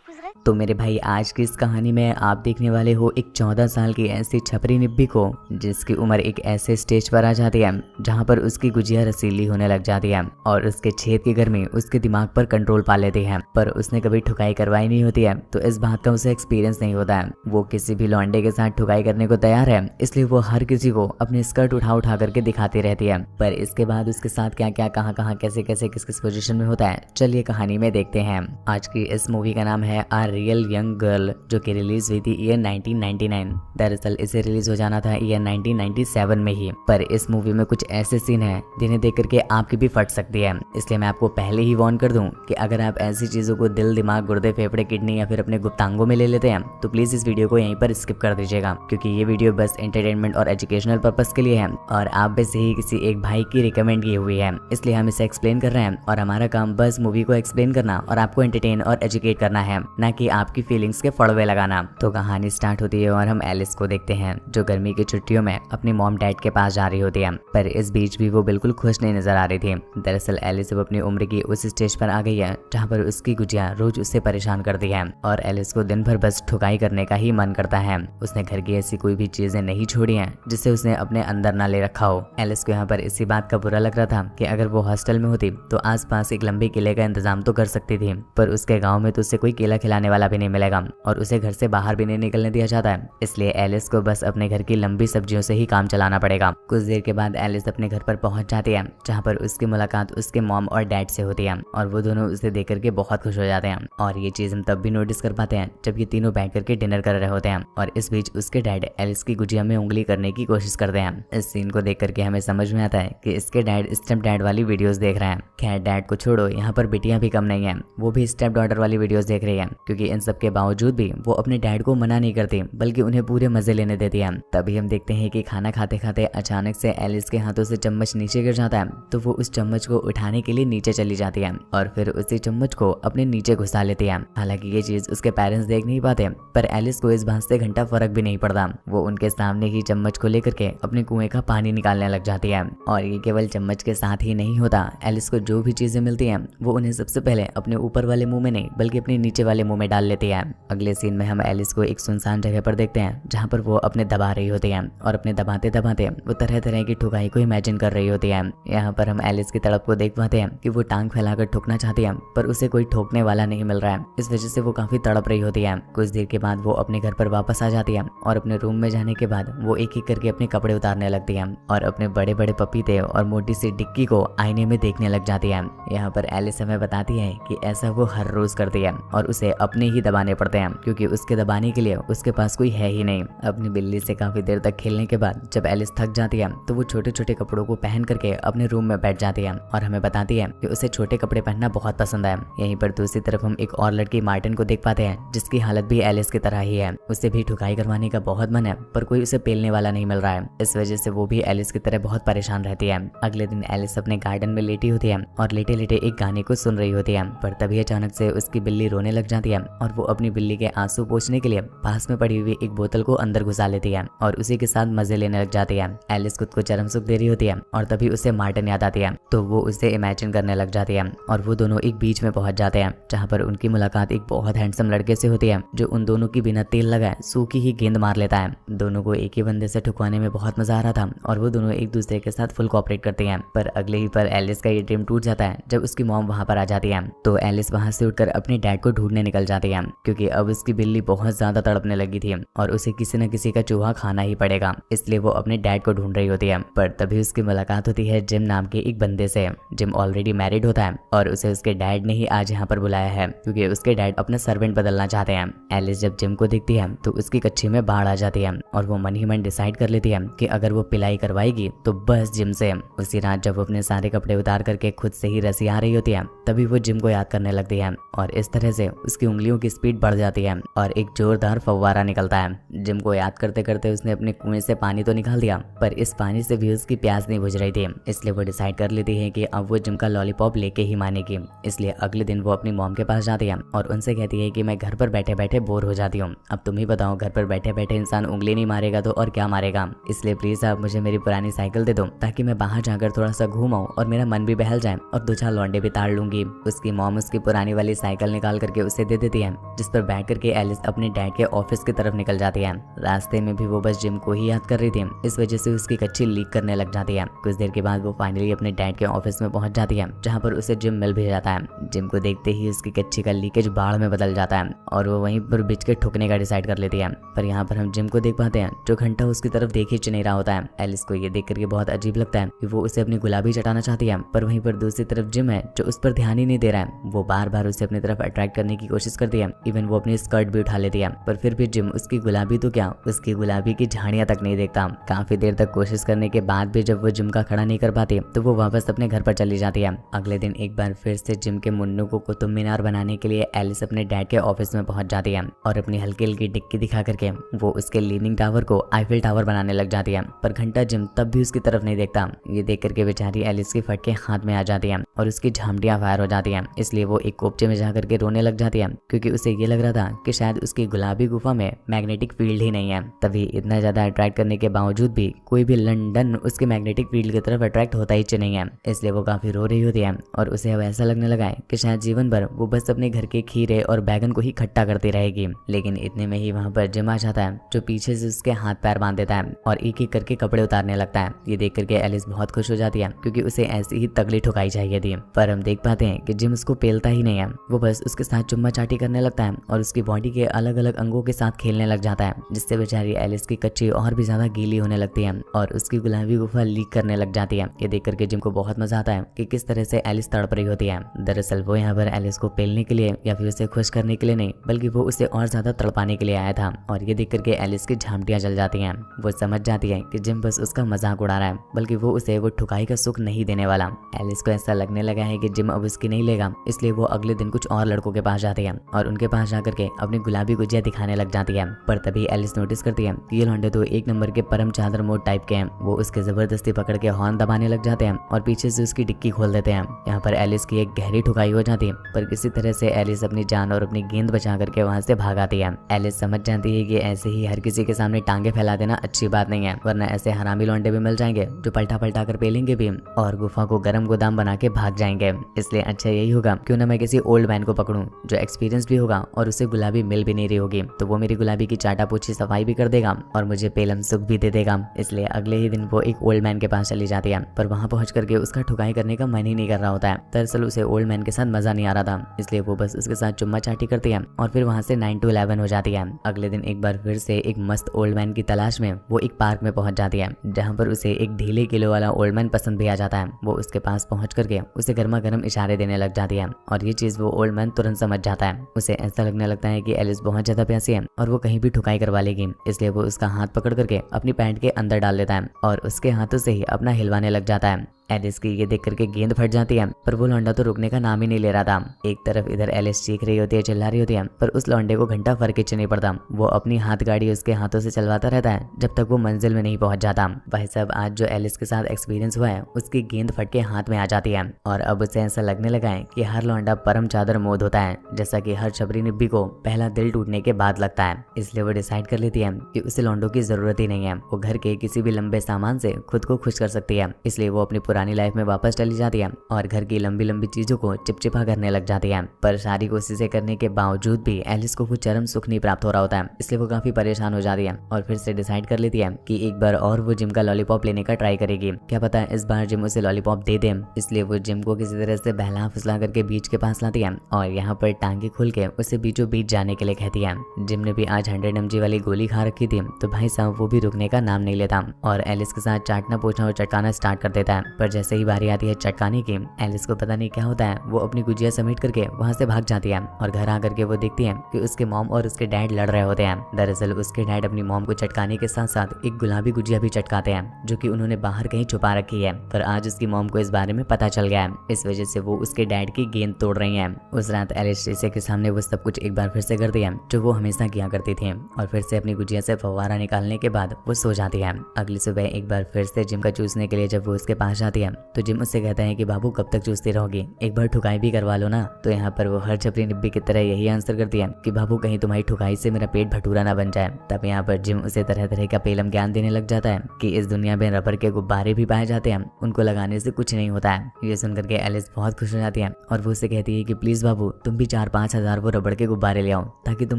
épouserais? तो मेरे भाई आज की इस कहानी में आप देखने वाले हो एक 14 साल की ऐसी छपरी निब्बी को जिसकी उम्र एक ऐसे स्टेज पर आ जाती है जहां पर उसकी गुजिया रसीली होने लग जाती है और उसके छेद की गर्मी उसके दिमाग पर कंट्रोल पा लेती है। पर उसने कभी ठुकाई करवाई नहीं होती है तो इस बात का उसे एक्सपीरियंस नहीं होता है। वो किसी भी लौंडे के साथ ठुकाई करने को तैयार है, इसलिए वो हर किसी को अपनी स्कर्ट उठा उठा करके दिखाती रहती है। पर इसके बाद उसके साथ क्या क्या कहाँ कहाँ कैसे कैसे किस किस पोजीशन में होता है, चलिए कहानी में देखते हैं। आज की इस मूवी का नाम है आ रियल यंग गर्ल, जो कि रिलीज हुई थी ईयर 1999। दरअसल इसे रिलीज हो जाना था ईयर 1997 में ही। पर इस मूवी में कुछ ऐसे सीन हैं जिन्हें देख करके आपकी भी फट सकती है, इसलिए मैं आपको पहले ही वार्न कर दूं कि अगर आप ऐसी चीजों को दिल दिमाग गुर्दे फेफड़े किडनी या फिर अपने गुप्तांगों में ले लेते हैं तो प्लीज इस वीडियो को यहीं पर स्किप कर दीजिएगा, क्योंकि ये वीडियो बस एंटरटेनमेंट और एजुकेशनल पर्पस के लिए है और आप में से ही किसी एक भाई की रिकमेंड की हुई है, इसलिए हम इसे एक्सप्लेन कर रहे हैं। और हमारा काम बस मूवी को एक्सप्लेन करना और आपको एंटरटेन और एजुकेट करना है, ना कि आपकी फीलिंग्स के फड़वे लगाना। तो कहानी स्टार्ट होती है और हम एलिस को देखते हैं जो गर्मी की छुट्टियों में अपनी मॉम डैड के पास जा रही होती है। पर इस बीच भी वो बिल्कुल खुश नहीं नजर आ रही थी। दरअसल एलिस अब अपनी उम्र की उस स्टेज पर आ गई है जहाँ पर उसकी गुजिया रोज उससे परेशान करती है और एलिस को दिन भर बस ठुकाई करने का ही मन करता है। उसने घर की ऐसी कोई भी चीजें नहीं छोड़ी हैं जिससे उसने अपने अंदर ना ले रखा हो। एलिस को यहाँ पर इसी बात का बुरा लग रहा था कि अगर वो हॉस्टल में होती तो आसपास एक लंबे केले का इंतजाम तो कर सकती थी, पर उसके गाँव में तो उसे कोई केला खिलाने वाला भी नहीं मिलेगा और उसे घर से बाहर भी नहीं निकलने दिया जाता है। इसलिए एलिस को बस अपने घर की लंबी सब्जियों से ही काम चलाना पड़ेगा। कुछ देर के बाद एलिस अपने घर पर पहुंच जाती है जहां पर उसकी मुलाकात उसके मॉम और डैड से होती है और वो दोनों उसे देख करके बहुत खुश हो जाते हैं। और ये चीज हम तब भी नोटिस कर पाते हैं जब ये तीनों बैठ करके डिनर कर रहे होते हैं और इस बीच उसके डैड एलिस की गुजिया में उंगली करने की कोशिश करते हैं। इस सीन को देख करके हमें समझ में आता है कि इसके डैड स्टेप डैड वाली वीडियोस देख रहे हैं। खैर डैड को छोड़ो, यहाँ पर बेटियां भी कम नहीं है, वो भी स्टेप डॉटर वाली वीडियोस देख रही है, क्योंकि इन सब के बावजूद भी वो अपने डैड को मना नहीं करती बल्कि उन्हें पूरे मजे लेने देती है। तभी हम देखते हैं कि खाना खाते खाते अचानक से एलिस के हाथों से चम्मच नीचे गिर जाता है, तो वो उस चम्मच को उठाने के लिए नीचे चली जाती है और फिर उसी चम्मच को अपने नीचे घुसा लेती है। हालांकि ये चीज उसके पेरेंट्स देख नहीं पाते, पर एलिस को इस बात से घंटा फर्क भी नहीं पड़ता। वो उनके सामने ही चम्मच को लेकर के अपने कुएं का पानी निकालने लग जाती है। और ये केवल चम्मच के साथ ही नहीं होता, एलिस को जो भी चीजें मिलती हैं वो उन्हें सबसे पहले अपने ऊपर वाले मुंह में नहीं बल्कि अपने नीचे वाले मुंह में डाल लेती है। अगले सीन में हम एलिस को एक सुनसान जगह पर देखते हैं जहाँ पर वो अपने दबा रही होती है और अपने दबाते दबाते वो तरह तरह की ठुकाई को इमेजिन कर रही होती है। यहाँ पर हम एलिस की तड़प को देख पाते हैं कि वो टांग फैलाकर ठोकना चाहती है पर उसे कोई ठोकने वाला नहीं मिल रहा है, इस वजह से वो काफी तड़प रही होती है। कुछ देर के बाद वो अपने घर पर वापस आ जाती है और अपने रूम में जाने के बाद वो एक एक करके अपने कपड़े उतारने लगती है और अपने बड़े बड़े पपीते और मोटी सी डिक्की को आईने में देखने लग जाती है। यहाँ पर एलिस हमें बताती है कि ऐसा वो हर रोज करती है और उसे अपने ही दबाने पड़ते हैं, क्योंकि उसके दबाने के लिए उसके पास कोई है ही नहीं। अपनी बिल्ली से काफी देर तक खेलने के बाद जब एलिस थक जाती है तो वो छोटे छोटे कपड़ों को पहन करके अपने रूम में बैठ जाती है और हमें बताती है कि उसे छोटे कपड़े पहनना बहुत पसंद है। यहीं पर दूसरी तरफ हम एक और लड़की मार्टिन को देख पाते हैं जिसकी हालत भी एलिस की तरह ही है। उसे भी ठुकाई करवाने का बहुत मन है पर कोई उसे पेलने वाला नहीं मिल रहा है, इस वजह से वो भी एलिस की तरह बहुत परेशान रहती है। अगले दिन एलिस अपने गार्डन में लेटी होती है और लेटे लेटे एक गाने को सुन रही होती है, पर तभी अचानक से उसकी बिल्ली रोने लग जाती है और वो अपनी बिल्ली के आंसू पोंछने के लिए पास में पड़ी हुई एक बोतल को अंदर घुसा लेती है और उसी के साथ मजे लेने लग जाती है। एलिस खुद को चरम सुख दे रही होती है और तभी उसे मार्टिन याद आती है, तो वो उसे इमेजिन करने लग जाती है और वो दोनों एक बीच में पहुंच जाते हैं जहाँ पर उनकी मुलाकात एक बहुत हैंडसम लड़के से होती है जो उन दोनों की बिना तेल लगाए सूखी ही गेंद मार लेता है। दोनों को एक ही बंदे से ठुकवाने में बहुत मजा आ रहा था और वो दोनों एक दूसरे के साथ फुल कोऑपरेट करते हैं। पर अगले ही पर एलिस का ये ड्रीम टूट जाता है जब उसकी मॉम वहाँ पर आ जाती है। तो एलिस वहाँ से उठकर अपने डैड को ढूंढने निकल जाती है, क्योंकि अब उसकी बिल्ली बहुत ज्यादा तड़पने लगी थी और उसे किसी न किसी का चूहा खाना ही पड़ेगा, इसलिए वो अपने डैड को ढूंढ रही होती है। पर तभी उसकी मुलाकात होती है जिम नाम के एक बंदे से। जिम ऑलरेडी मैरिड होता है और उसे उसके डैड ने ही आज यहाँ पर बुलाया है, क्योंकि उसके डैड अपना सर्वेंट बदलना चाहते हैं। एलिस जब जिम को देखती है तो उसकी कच्ची में बाढ़ आ जाती है और वो मन ही मन डिसाइड कर लेती है कि अगर वो पिलाई करवाएगी तो बस जिम से। उसी रात जब वो अपने सारे कपड़े उतार करके खुद से ही रसी आ रही होती है तभी वो जिम को याद करने लगती है और इस तरह से उसकी उंगलियों की स्पीड बढ़ जाती है और एक जोरदार फव्वारा निकलता है। जिम को याद करते करते उसने अपने कुएं से पानी तो निकाल दिया, पर इस पानी से भी उसकी प्यास नहीं बुझ रही थी, इसलिए वो डिसाइड कर लेती है कि अब वो जिम का लॉलीपॉप लेके ही मानेगी। इसलिए अगले दिन वो अपनी मॉम के पास जाती है और उनसे कहती है कि मैं घर पर बैठे बैठे बोर हो जाती हूँ, अब तुम ही बताओ घर पर बैठे बैठे इंसान उंगली नहीं मारेगा तो और क्या मारेगा, इसलिए प्लीज आप मुझे मेरी पुरानी साइकिल दे दो ताकि मैं बाहर जाकर थोड़ा सा घूम आऊं और मेरा मन भी बहल जाए और दो चार लौंडे भी ताड़ लूंगी। उसकी मॉम उसकी पुरानी वाली साइकिल निकाल करके उसे दे देती है, जिस पर बैठ करके एलिस अपने डैड के ऑफिस की तरफ निकल जाती है। रास्ते में भी वो बस जिम को ही याद कर रही थी, इस वजह से उसकी कच्ची लीक करने लग जाती है। कुछ देर के बाद वो फाइनली अपने डैड के ऑफिस में पहुंच जाती है, जहाँ पर उसे जिम मिल भी जाता है। जिम को देखते ही उसकी कच्ची का लीकेज बाढ़ में बदल जाता है और वो वहीं पर बिछ के ठुकने का डिसाइड कर लेती है। पर यहाँ पर हम जिम को देख पाते हैं जो घंटा उसकी तरफ देख ही नहीं रहा होता है। एलिस को ये देख करके बहुत अजीब लगता है कि वो उसे अपनी गुलाबी चटाना चाहती है, पर वहीं पर दूसरी तरफ जिम है जो उस पर ध्यान ही नहीं दे रहा है। वो बार बार उसे अपनी तरफ अट्रैक्ट करने की कोशिश करती है, इवन वो अपनी स्कर्ट भी उठा लेती है, पर फिर भी जिम उसकी गुलाबी तो क्या, उसकी गुलाबी की झाड़ियां तक नहीं देखता। काफी देर तक कोशिश करने के बाद भी जब वो जिम का खड़ा नहीं कर पाती तो वो वापस अपने घर पर चली जाती है। अगले दिन एक बार फिर से जिम के मुन्नू को कुतुब मीनार बनाने के लिए एलिस अपने डैड के ऑफिस में पहुंच जाती है और अपनी हल्की हल्की डिक्की दिखा करके वो उसके लीनिंग टावर को आईफिल टावर बनाने लग जाती है। पर घंटा जिम तब भी उसकी तरफ नहीं देखता। ये देख करके बेचारी एलिस की फटके हाथ में आ जाती है और उसकी झामटियां फायर हो जाती हैं। इसलिए वो एक कोपचे में जा करके रोने लग जाती है, क्योंकि उसे ये लग रहा था कि शायद उसकी गुलाबी गुफा में मैग्नेटिक फील्ड ही नहीं है। तभी इतना ज्यादा अट्रैक्ट करने के बावजूद भी कोई भी लंदन उसके मैग्नेटिक फील्ड की तरफ अट्रैक्ट होता ही नहीं है। इसलिए वो काफी रो रही होती है और उसे अब ऐसा लगने लगा है कि शायद जीवन भर वो बस अपने घर के खीरे और बैगन को ही खट्टा करती रहेगी। लेकिन इतने में ही वहाँ पर जिम आ जाता है, जो पीछे से उसके हाथ पैर बांध देता है और एक एक करके कपड़े उतारने लगता है। ये देख करके एलिस बहुत खुश हो जाती है, क्योंकि उसे ऐसी ही तगड़ी ठुकाई चाहिए थी। पर हम देख पाते हैं कि जिम उसको पेलता ही नहीं है, वो बस उसके साथ चुम्मा चाटी करने लगता है और उसकी बॉडी के अलग अलग अंगों के साथ खेलने लग जाता है, जिससे बेचारी एलिस की कच्ची और भी ज्यादा गीली होने लगती है और उसकी गुलाबी गुफा लीक करने लग जाती है। ये देख करके जिम को बहुत मजा आता है कि किस तरह से एलिस तड़प रही होती है। दरअसल वो यहाँ पर एलिस को पेलने के लिए या फिर उसे खुश करने के लिए नहीं, बल्कि वो उसे और ज्यादा तड़पाने के लिए आया था। और ये देख करके एलिस की झामटियां जल जाती हैं। वो समझ जाती है कि जिम बस उसका मजाक उड़ा रहा है, बल्कि वो उसे वो ठुकाई का सुख नहीं देने वाला। एलिस को ऐसा लगने लगा है कि जिम अब उसकी नहीं लेगा, इसलिए वो अगले दिन कुछ और लड़कों के पास जाती है और उनके पास जाकर के अपनी गुलाबी गुजिया दिखाने लग जाती है। पर तभी एलिस नोटिस करती है कि ये लौंडे तो एक नंबर के परम चादर मोड टाइप के हैं। वो उसके जबरदस्ती पकड़ के हॉर्न दबाने लग जाते हैं और पीछे से उसकी डिक्की खोल देते हैं। यहाँ पर एलिस की एक गहरी ठुकाई हो जाती है, पर किसी तरह से एलिस अपनी जान और अपनी गेंद बचा करके वहाँ से भाग आती है। एलिस समझ जाती है कि ऐसे ही हर किसी के सामने टांगे फैला देना अच्छी बात नहीं है, वरना ऐसे हरामी लौंडे भी मिल जाएंगे जो पलटा पलटा कर पेलेंगे भी और गुफा को गर्म गोदाम बना के भाग जाएंगे। इसलिए अच्छा यही होगा क्यों ना मैं किसी ओल्ड मैन को पकड़ूं जो एक्सपीरियंस भी होगा और उसे गुलाबी मिल भी नहीं रही होगी, तो वो मेरी गुलाबी की चाटा पूछी सफाई भी कर देगा और मुझे पेलम सुख भी दे देगा। इसलिए अगले ही दिन वो एक ओल्ड मैन के पास चली जाती है, पर वहाँ पहुंच करके उसका ठुकाई करने का मन ही नहीं कर रहा होता है। दरअसल उसे ओल्ड मैन के साथ मजा नहीं आ रहा था, इसलिए वो बस उसके साथ चुम्मा चाटी करती है और फिर वहाँ से 9 to 11 हो जाती है। अगले दिन एक बार फिर से एक मस्त ओल्ड मैन की तलाश में वो एक पार्क में पहुंच जाती है, जहाँ पर उसे एक ढीले किलो वाला ओल्ड मैन पसंद भी आ जाता है। वो उसके पास पहुंच करके उसे गर्मा गर्म इशारे देने लग जाती है और ये चीज वो ओल्ड मैन तुरंत समझ जाता है। उसे ऐसा लगने लगता है कि एलिस बहुत ज्यादा प्यासी है और वो कहीं भी ठुकाई करवा लेगी, इसलिए वो उसका हाथ पकड़ करके अपनी पैंट के अंदर डाल लेता है और उसके हाथों से ही अपना हिलवाने लग जाता है। एलिस की ये देख करके गेंद फट जाती है, पर वो लौंडा तो रुकने का नाम ही नहीं ले रहा था। एक तरफ इधर एलिस चीख रही होती है, चिल्ला रही होती है, पर उस लौंडे को घंटा फर्क ही नहीं पड़ता। वो अपनी हाथ गाड़ी उसके हाथों से चलवाता रहता है जब तक वो मंजिल में नहीं पहुंच जाता। भाई साहब, आज जो एलिस के साथ एक्सपीरियंस हुआ है उसकी गेंद फट के हाथ में आ जाती है और अब उसे ऐसा लगने लगा है कि हर लौंडा परम चादर मोद होता है, जैसा कि हर छबरी निब्बी को पहला दिल टूटने के बाद लगता है। इसलिए वो डिसाइड कर लेती है कि उसे लौंडों की जरूरत ही नहीं है, वो घर के किसी भी लंबे सामान से खुद को खुश कर सकती है। इसलिए वो अपनी पुरानी लाइफ में वापस चली जाती है और घर की लंबी लंबी चीजों को चिपचिपा करने लग जाती है। पर सारी कोशिशें करने के बावजूद भी एलिस को वो चरम सुख नहीं प्राप्त हो रहा होता है, इसलिए वो काफी परेशान हो जाती है और फिर से डिसाइड कर लेती है कि एक बार और वो जिम का लॉलीपॉप लेने का ट्राई करेगी। क्या पता है इस बार जिम उसे लॉलीपॉप दे दे। इसलिए वो जिम को किसी तरह से बहला फुसला करके बीच के पास लाती है और यहाँ पर टांगे खोल के उसे बीचों बीच जाने के लिए कहती है। जिम ने भी आज 100 mg वाली गोली खा रखी थी, तो भाई साहब वो भी रुकने का नाम नहीं लेता और एलिस के साथ चाटना पोछना और चटकाना स्टार्ट कर देता है। पर जैसे ही बारी आती है चटकाने की, एलिस को पता नहीं क्या होता है, वो अपनी गुजिया समेट करके वहाँ से भाग जाती है और घर आकर के वो देखती है कि उसके मॉम और उसके डैड लड़ रहे होते हैं। दरअसल उसके डैड अपनी मॉम को चटकाने के साथ साथ एक गुलाबी गुजिया भी चटकाते हैं, जो कि उन्होंने बाहर कहीं छुपा रखी है। पर आज उसकी मॉम को इस बारे में पता चल गया है, इस वजह से वो उसके डैड की गेंद तोड़ रही है। उस रात एलिस शीशे के सामने वो सब कुछ एक बार फिर से करती है जो वो हमेशा किया करती थी और फिर से अपनी गुजिया से फव्वारा निकालने के बाद वो सो जाती है। अगली सुबह एक बार फिर से जिम का चूसने के लिए जब वो उसके पास जाती जाती है। तो जिम उससे कहता है कि बाबू कब तक चूसती रहोगी, एक बार ठुकाई भी करवा लो ना। तो यहाँ पर वो हर छपरी निब्बी की तरह यही आंसर करती है कि बाबू कहीं तुम्हारी ठुकाई से मेरा पेट भटूरा ना बन जाए। तब यहाँ पर जिम उसे तरह तरह का पेलम ज्ञान देने लग जाता है कि इस दुनिया में रबर के गुब्बारे भी पाए जाते हैं, उनको लगाने से कुछ नहीं होता है। ये सुनकर के एलिस बहुत खुश हो जाती है और वो उसे कहती है कि प्लीज बाबू तुम भी 4-5 हजार वो रबड़ के गुब्बारे ले आओ ताकि तुम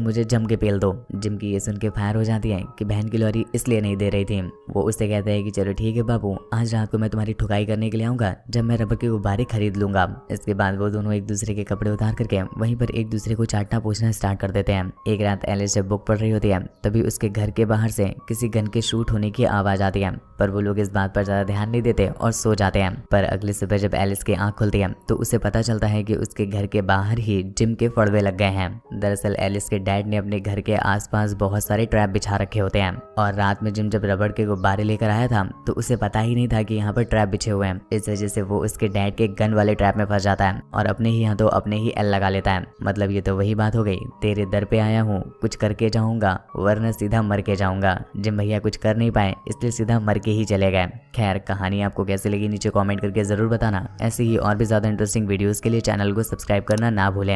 मुझे जम के पेल दो। जिम की ये सुन के फायर हो जाती है कि बहन की लोरी इसलिए नहीं दे रही थी। वो उससे कहता है कि चलो ठीक है बाबू, आज रात को मैं तुम्हारी ठुकाई करने के लिए आऊंगा जब मैं रबर के गुब्बारे खरीद लूंगा। इसके बाद वो दोनों एक दूसरे के कपड़े उतार करके वहीं पर एक दूसरे को चाटना पूछना स्टार्ट कर देते हैं। एक रात एलिस जब बुक पढ़ रही होती है तभी उसके घर के बाहर से किसी गन के शूट होने की आवाज आती है, पर वो लोग इस बात पर ज्यादा ध्यान नहीं देते और सो जाते हैं। पर अगली सुबह जब एलिस की आंख खुलती है तो उसे पता चलता है कि उसके घर के बाहर ही जिम के फड़वे लग गए हैं। दरअसल एलिस के डैड ने अपने घर के आसपास बहुत सारे ट्रैप बिछा रखे होते हैं और रात में जिम जब रबड़ के गुब्बारे लेकर आया था तो उसे पता ही नहीं था कि यहाँ पर ट्रैप बिछे हुए हैं। इस वजह से वो उसके डैड के गन वाले ट्रैप में फंस जाता है और अपने ही हाथों अपने ही एल लगा लेता है। मतलब ये तो वही बात हो गई, तेरे दर पे आया हूँ कुछ करके जाऊंगा वरना सीधा मर के जाऊंगा। जिम भैया कुछ कर नहीं पाए इसलिए सीधा मर के ही चले गए। खैर कहानी आपको कैसी लगी नीचे कमेंट करके जरूर बताना। ऐसे ही और भी ज्यादा इंटरेस्टिंग वीडियोस के लिए चैनल को सब्सक्राइब करना ना भूलें।